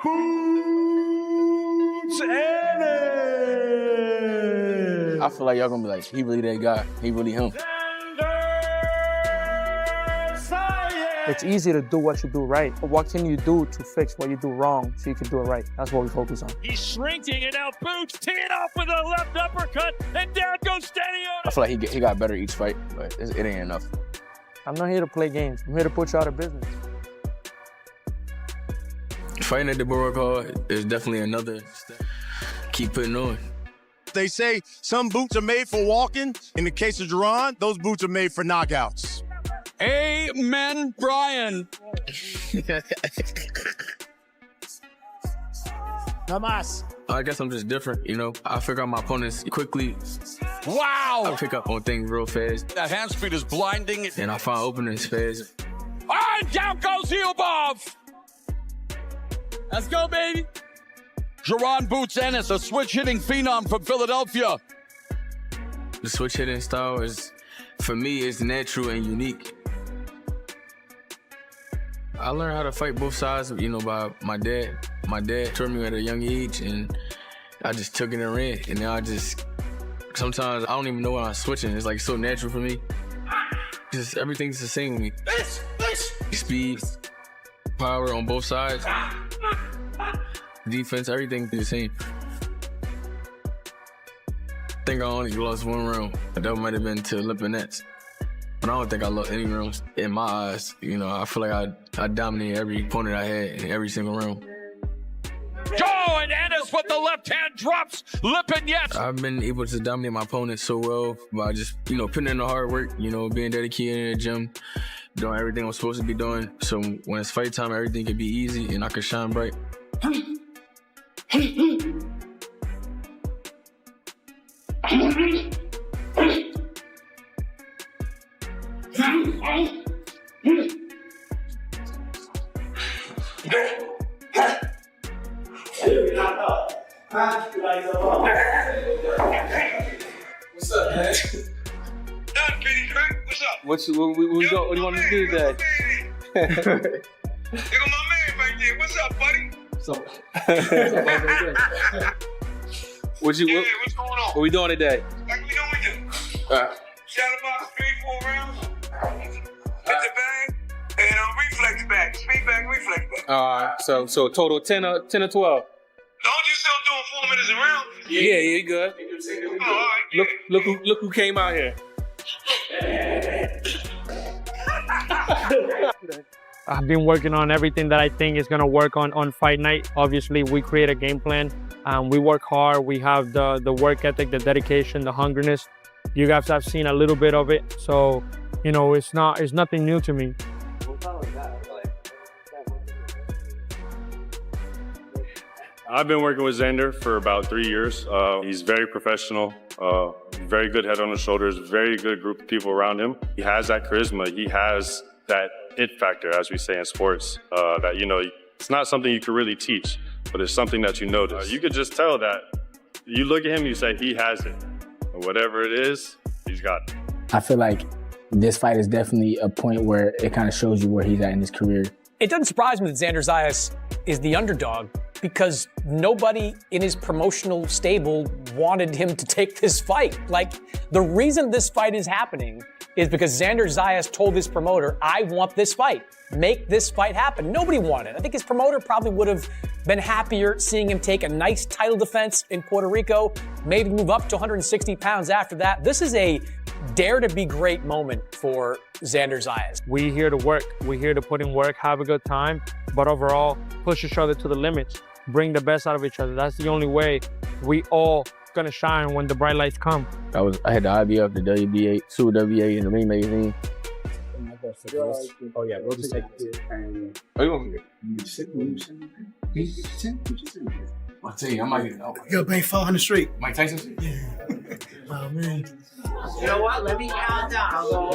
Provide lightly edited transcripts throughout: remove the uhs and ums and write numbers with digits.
Boots Ennis. I feel like y'all gonna be like, he really that guy. He really him. It's easy to do what you do right, but what can you do to fix what you do wrong so you can do it right? That's what we focus on. He's shrinking and now Boots teeing off with a left uppercut and down goes standing on. I feel like he got better each fight, but it ain't enough. I'm not here to play games. I'm here to put you out of business. Fighting at the Bulldog Hall is definitely another step. Keep putting on. They say some boots are made for walking. In the case of Jaron, those boots are made for knockouts. Amen, Brian. Namas. I guess I'm just different, you know. I figure out my opponents quickly. Wow. I pick up on things real fast. That hand speed is blinding. And I find openings fast. And down goes Heelbov. Let's go, baby. Jaron Boots Ennis, a switch-hitting phenom from Philadelphia. The switch hitting style is, for me, it's natural and unique. I learned how to fight both sides, you know, by my dad. My dad taught me at a young age, and I just took it and ran. And now sometimes I don't even know when I'm switching. It's like so natural for me. Just everything's the same with me. Speed, power on both sides, defense, everything the same. I think I only lost one round. That might have been to Lipinets. But I don't think I lost any rounds in my eyes. You know, I feel like I dominated every opponent I had in every single round. And Ennis with the left hand drops Lipinets. I've been able to dominate my opponents so well by just, you know, putting in the hard work, you know, being dedicated in the gym, doing everything I'm supposed to be doing. So when it's fight time, everything can be easy and I can shine bright. What's up, man? What's up? What do you want to do today? Look at my man right there. What's up, buddy? What's up, what's going on? What we doing today? Like we know we do. Shot about 3-4 rounds. Hit the bag. And reflex back. Speed back, reflex back. All right. So total 10 or 12. Don't you still doing 4 minutes a round? Yeah, you good. All right. Look who came out here. I've been working on everything that I think is going to work on fight night. Obviously, we create a game plan. We work hard. We have the work ethic, the dedication, the hungriness. You guys have seen a little bit of it. So, you know, it's nothing new to me. I've been working with Xander for about 3 years. He's very professional, very good head on his shoulders, very good group of people around him. He has that charisma. He has that it factor, as we say in sports, that, you know, it's not something you can really teach, but it's something that you notice. You could just tell that you look at him, you say, he has it. And whatever it is, he's got it. I feel like this fight is definitely a point where it kind of shows you where he's at in his career. It doesn't surprise me that Xander Zayas is the underdog because nobody in his promotional stable wanted him to take this fight. Like, the reason this fight is happening is because Xander Zayas told his promoter, I want this fight. Make this fight happen. Nobody wanted it. I think his promoter probably would have been happier seeing him take a nice title defense in Puerto Rico, maybe move up to 160 pounds after that. This is a dare to be great moment for Xander Zayas. We're here to work. We're here to put in work, have a good time, but overall, push each other to the limits, bring the best out of each other. That's the only way we all gonna shine when the bright lights come. I had the IBF, the WBA, Super WBA, and the Ring magazine. Oh yeah, we'll just take it. Are you over here? I'll tell you, I might get Yo, bang 400 straight. Mike Tyson? Yeah. Oh, man. You know what? Let me count down. I'll go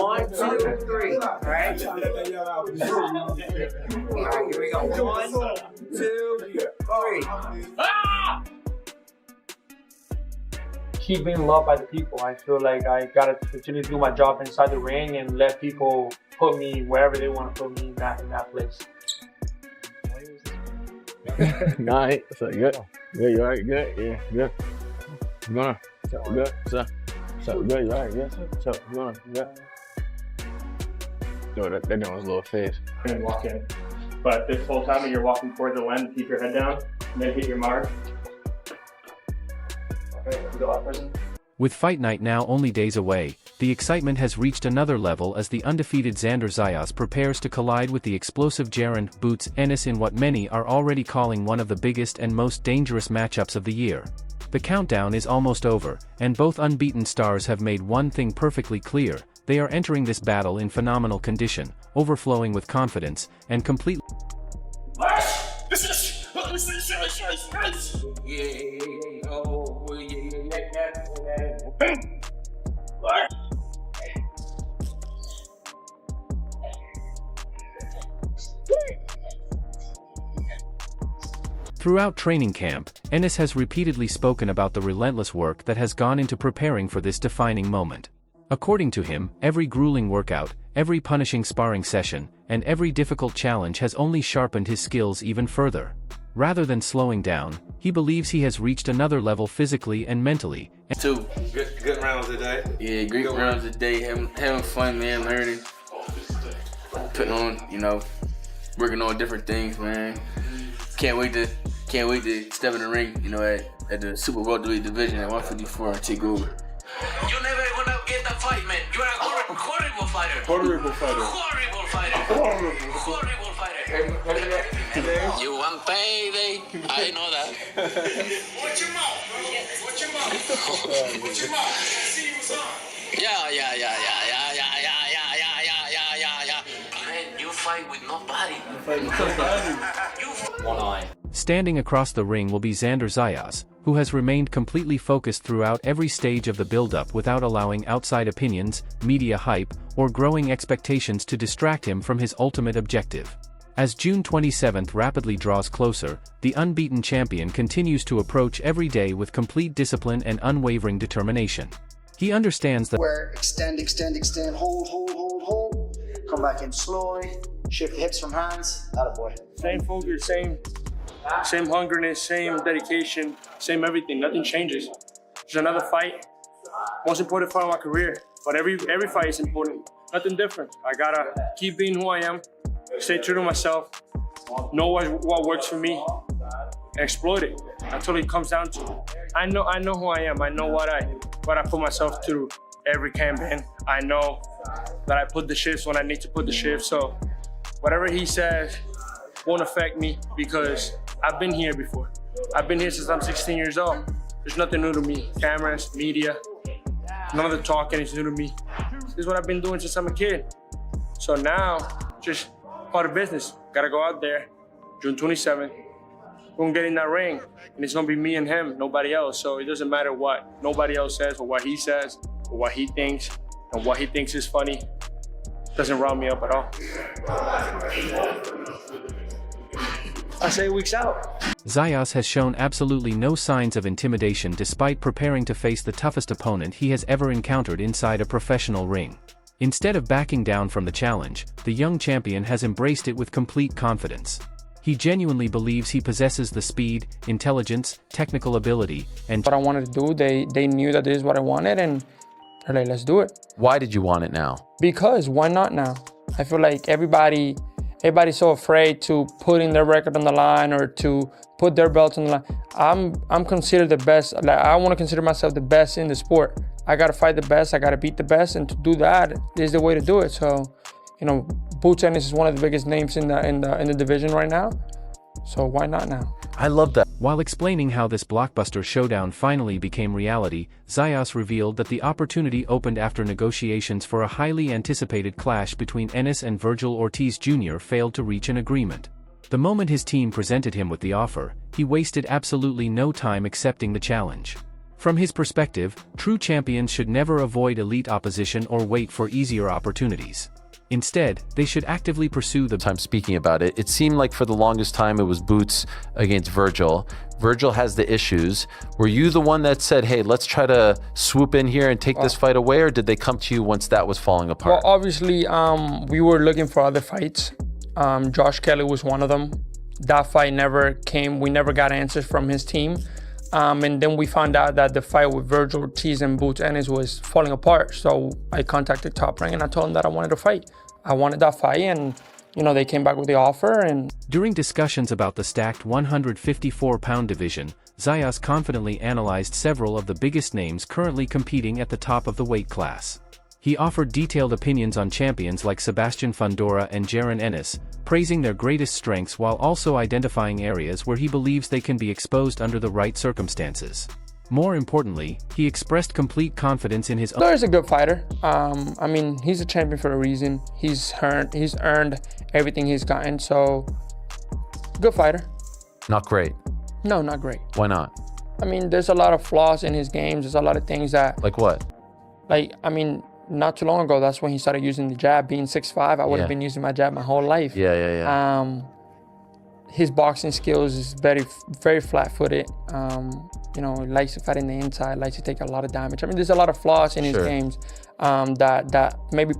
1, 2, 3. All right? All right, here we go. 1, 2, 3. Ah! Keep being loved by the people. I feel like I gotta continue to do my job inside the ring and let people put me wherever they want to put me in that place. Nah, it's like good. Good, you alright? Good, yeah, good. You going? Good, sir. So good, you alright? Good. So you going? Good. No, that one was a little fast. And walk in. But this whole time when you're walking toward the lens, keep your head down, and then hit your mark. Okay, go off prison. With fight night now only days away, the excitement has reached another level as the undefeated Xander Zayas prepares to collide with the explosive Jaron "Boots" Ennis in what many are already calling one of the biggest and most dangerous matchups of the year. The countdown is almost over, and both unbeaten stars have made one thing perfectly clear: they are entering this battle in phenomenal condition, overflowing with confidence, and completely. Throughout training camp, Ennis has repeatedly spoken about the relentless work that has gone into preparing for this defining moment. According to him, every grueling workout, every punishing sparring session, and every difficult challenge has only sharpened his skills even further. Rather than slowing down, he believes he has reached another level physically and mentally. Two good rounds a day. Yeah, great rounds a day. Having fun, man. Learning, putting on, working on different things, man. Can't wait to step in the ring, at the super welterweight division at 154 and take over. You never gonna get that fight, man. You're a horrible fighter. Horrible fighter. Horrible fighter. Horrible fighter. You want payday? I know that. Watch your mouth, bro. Watch your mouth. Watch your mouth. See what's on. Yeah. Man, you fight with nobody. One eye. Standing across the ring will be Xander Zayas, who has remained completely focused throughout every stage of the build-up without allowing outside opinions, media hype, or growing expectations to distract him from his ultimate objective. As June 27th rapidly draws closer, the unbeaten champion continues to approach every day with complete discipline and unwavering determination. He understands that where extend, hold. Come back in slowly, shift the hips from hands. Attaboy. Same focus, same hungriness, same dedication, same everything. Nothing changes. There's another fight. Most important fight of my career. But every fight is important. Nothing different. I gotta keep being who I am, stay true to myself, know what works for me, and exploit it. That's what it comes down to. I know who I am. I know what I put myself through every campaign. I know that I put the shifts when I need to put the shifts. So whatever he says won't affect me because I've been here before. I've been here since I'm 16 years old. There's nothing new to me. Cameras, media, none of the talking is new to me. This is what I've been doing since I'm a kid. So now, just part of business. Gotta go out there, June 27th. We're gonna get in that ring, and it's gonna be me and him, nobody else. So it doesn't matter what nobody else says or what he says or what he thinks and what he thinks is funny. Doesn't round me up at all. I say weeks out. Zayas has shown absolutely no signs of intimidation despite preparing to face the toughest opponent he has ever encountered inside a professional ring. Instead of backing down from the challenge, the young champion has embraced it with complete confidence. He genuinely believes he possesses the speed, intelligence, technical ability, and what I wanted to do. They knew that this is what I wanted, and they're like, let's do it. Why did you want it now? Because why not now? I feel like everybody's so afraid to put in their record on the line or to put their belts on the line. I'm considered the best. Like, I want to consider myself the best in the sport. I gotta fight the best. I gotta beat the best, and to do that is the way to do it. So, Boots Ennis is one of the biggest names in the division right now. So why not now? I love that. While explaining how this blockbuster showdown finally became reality, Zayas revealed that the opportunity opened after negotiations for a highly anticipated clash between Ennis and Virgil Ortiz Jr. failed to reach an agreement. The moment his team presented him with the offer, he wasted absolutely no time accepting the challenge. From his perspective, true champions should never avoid elite opposition or wait for easier opportunities. Instead, they should actively pursue the time. Speaking about it, it seemed like for the longest time it was Boots against Virgil. Virgil has the issues. Were you the one that said, hey, let's try to swoop in here and take this fight away, or did they come to you once that was falling apart? Well, obviously, we were looking for other fights. Josh Kelly was one of them. that fight never came. We never got answers from his team. And then we found out that the fight with Virgil Ortiz and Boots Ennis was falling apart. So I contacted Top Rank and I told them that I wanted to fight. I wanted that fight, and they came back with the offer. And during discussions about the stacked 154-pound division, Zayas confidently analyzed several of the biggest names currently competing at the top of the weight class. He offered detailed opinions on champions like Sebastian Fundora and Jaron Ennis, praising their greatest strengths while also identifying areas where he believes they can be exposed under the right circumstances. More importantly, he expressed complete confidence in his own. Fundora is a good fighter. I mean, he's a champion for a reason. He's earned everything he's gotten, so good fighter. Not great. No, not great. Why not? I mean, there's a lot of flaws in his games. There's a lot of things that... Like what? Not too long ago, that's when he started using the jab. Being 6'5", I would have been using my jab my whole life. Yeah. His boxing skills is very, very flat-footed. He likes to fight in the inside, likes to take a lot of damage. I mean, there's a lot of flaws in his games that maybe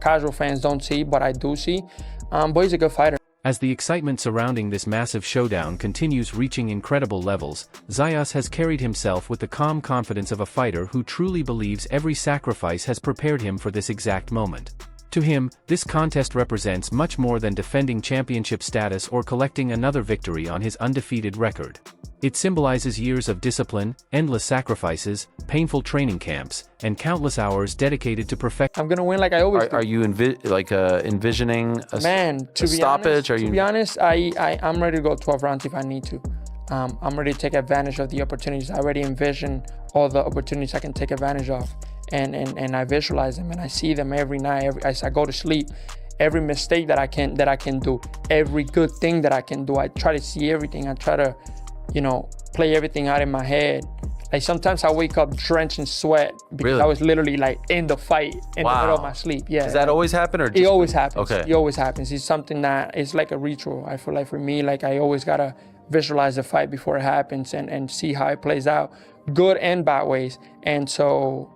casual fans don't see, but I do see. But he's a good fighter. As the excitement surrounding this massive showdown continues reaching incredible levels, Zayas has carried himself with the calm confidence of a fighter who truly believes every sacrifice has prepared him for this exact moment. To him, this contest represents much more than defending championship status or collecting another victory on his undefeated record. It symbolizes years of discipline, endless sacrifices, painful training camps, and countless hours dedicated to perfect. I'm gonna win like I always do. Are you envisioning a stoppage? To be honest, I'm ready to go 12 rounds if I need to. I'm ready to take advantage of the opportunities. I already envision all the opportunities I can take advantage of, and I visualize them and I see them every night. As I go to sleep, every mistake that I can do, every good thing that I can do, I try to see everything. I try to, play everything out in my head. Like sometimes I wake up drenched in sweat because I was literally like in the fight in the middle of my sleep. Yeah. Does that always happen or? It always happens. Okay. It always happens. It's something that is like a ritual. I feel like for me, like I always gotta visualize the fight before it happens and see how it plays out, good and bad ways. And so,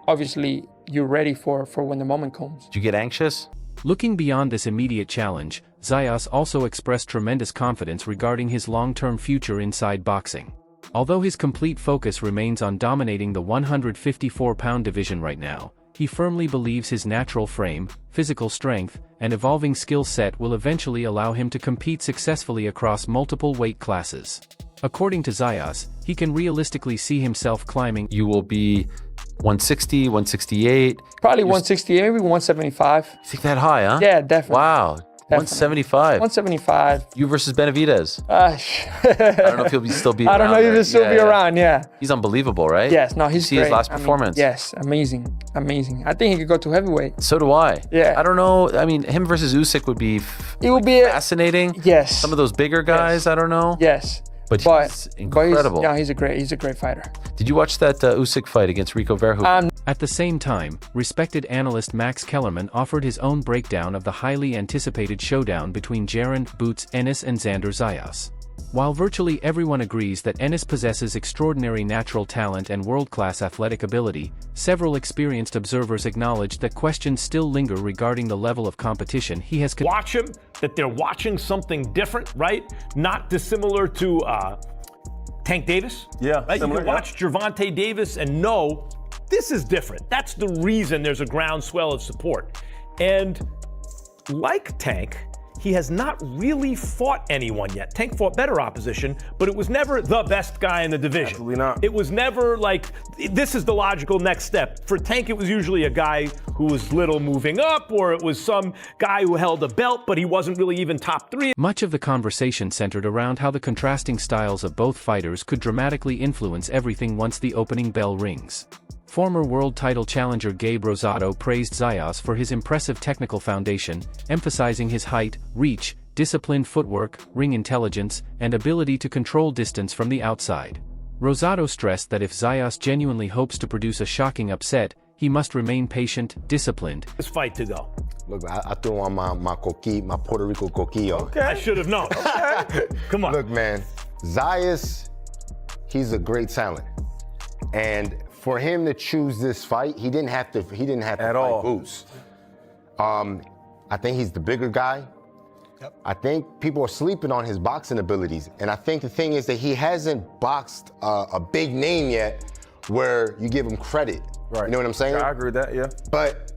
obviously, you're ready for when the moment comes. Do you get anxious? Looking beyond this immediate challenge, Zayas also expressed tremendous confidence regarding his long-term future inside boxing. Although his complete focus remains on dominating the 154-pound division right now, he firmly believes his natural frame, physical strength, and evolving skill set will eventually allow him to compete successfully across multiple weight classes. According to Zayas, he can realistically see himself climbing. You will be 160, 168. Probably 168, maybe 175. You think that high, huh? Yeah, definitely. Wow. Definitely. 175. 175. You versus Benavidez. I don't know if he'll still be around. I don't know if he'll still be around, yeah. He's unbelievable, right? Yes, no, he's See great. his last performance. Yes, amazing. I think he could go to heavyweight. So do I. Yeah. I don't know. I mean, him versus Usyk would be fascinating. Yes. Some of those bigger guys, I don't know. Yes. But he's incredible. He's a great fighter. Did you watch that Usyk fight against Rico Verhoeven? At the same time, respected analyst Max Kellerman offered his own breakdown of the highly anticipated showdown between Jaron, Boots, Ennis and Xander Zayas. While virtually everyone agrees that Ennis possesses extraordinary natural talent and world-class athletic ability, several experienced observers acknowledge that questions still linger regarding the level of competition he has. Watch him, that they're watching something different, right? Not dissimilar to Tank Davis. Yeah, right? You can watch Gervonta Davis and know this is different. That's the reason there's a groundswell of support. And like Tank, he has not really fought anyone yet. Tank fought better opposition, but it was never the best guy in the division. Absolutely not. It was never like, this is the logical next step. For Tank, it was usually a guy who was little moving up, or it was some guy who held a belt, but he wasn't really even top 3. Much of the conversation centered around how the contrasting styles of both fighters could dramatically influence everything once the opening bell rings. Former world title challenger Gabe Rosado praised Zayas for his impressive technical foundation, emphasizing his height, reach, disciplined footwork, ring intelligence, and ability to control distance from the outside. Rosado stressed that if Zayas genuinely hopes to produce a shocking upset, he must remain patient, disciplined. This fight to go. Look, I threw on my Puerto Rico coquillo. Okay. I should have known. Okay. Come on. Look, man, Zayas, he's a great talent. And for him to choose this fight, he didn't have to fight Boots. I think he's the bigger guy. I think people are sleeping on his boxing abilities. And I think the thing is that he hasn't boxed a big name yet where you give him credit. Right. You know what I'm saying? Yeah, I agree with that, yeah. But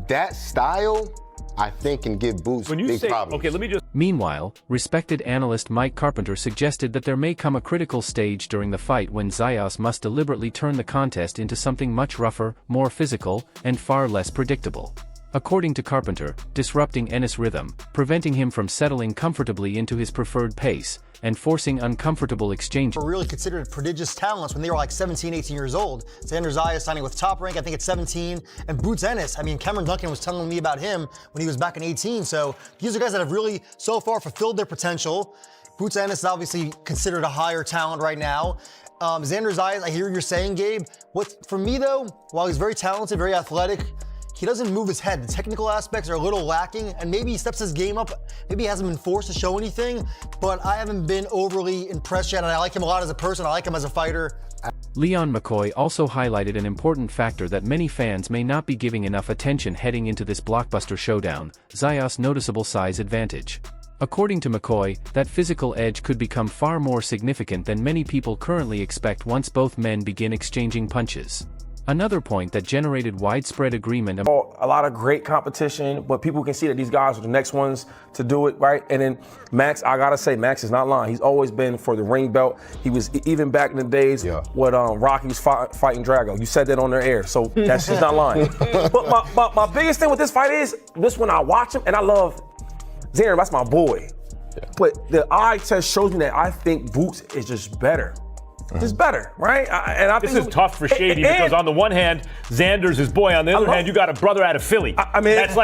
that style, I think, can give Boots big problems. Okay, let me just... Meanwhile, respected analyst Mike Carpenter suggested that there may come a critical stage during the fight when Zayas must deliberately turn the contest into something much rougher, more physical, and far less predictable. According to Carpenter, disrupting Ennis' rhythm, preventing him from settling comfortably into his preferred pace, and forcing uncomfortable exchanges. Were really considered prodigious talents when they were like 17, 18 years old. Xander Zayas signing with Top Rank, I think at 17, and Boots Ennis. I mean, Cameron Duncan was telling me about him when he was back in 18. So these are guys that have really so far fulfilled their potential. Boots Ennis is obviously considered a higher talent right now. Xander Zayas, I hear what you're saying, Gabe. For me though, while he's very talented, very athletic, he doesn't move his head. The technical aspects are a little lacking, and maybe he steps his game up. Maybe he hasn't been forced to show anything, but I haven't been overly impressed yet, and I like him a lot as a person. I like him as a fighter. Leon McCoy also highlighted an important factor that many fans may not be giving enough attention heading into this blockbuster showdown: Zayas' noticeable size advantage. According to McCoy, that physical edge could become far more significant than many people currently expect once both men begin exchanging punches. Another point that generated widespread agreement. A lot of great competition, but people can see that these guys are the next ones to do it, right? And then Max, I gotta say, Max is not lying. He's always been for the ring belt. He was even back in the days when Rocky was fighting Drago. You said that on their air, so that's just not lying. But my biggest thing with this fight is this: when I watch him, and I love Xander, that's my boy. But the eye test shows me that I think Boots is just better. Just better, right? This is tough for Shady because on the one hand, Xander's his boy. On the other hand, you got a brother out of Philly. I mean, that's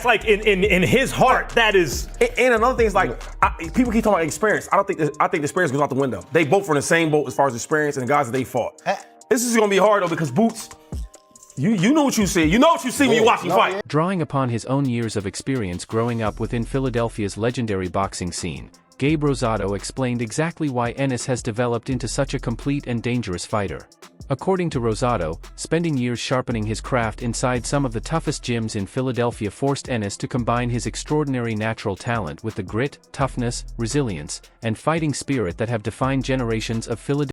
like in his heart. That is. And another thing is people keep talking about experience. I think the experience goes out the window. They both from the same boat as far as experience and the guys that they fought. This is gonna be hard though because Boots, you know what you see. You know what you see when you watch him fight. Drawing upon his own years of experience growing up within Philadelphia's legendary boxing scene, Gabe Rosado explained exactly why Ennis has developed into such a complete and dangerous fighter. According to Rosado, spending years sharpening his craft inside some of the toughest gyms in Philadelphia forced Ennis to combine his extraordinary natural talent with the grit, toughness, resilience, and fighting spirit that have defined generations of Philadelphia.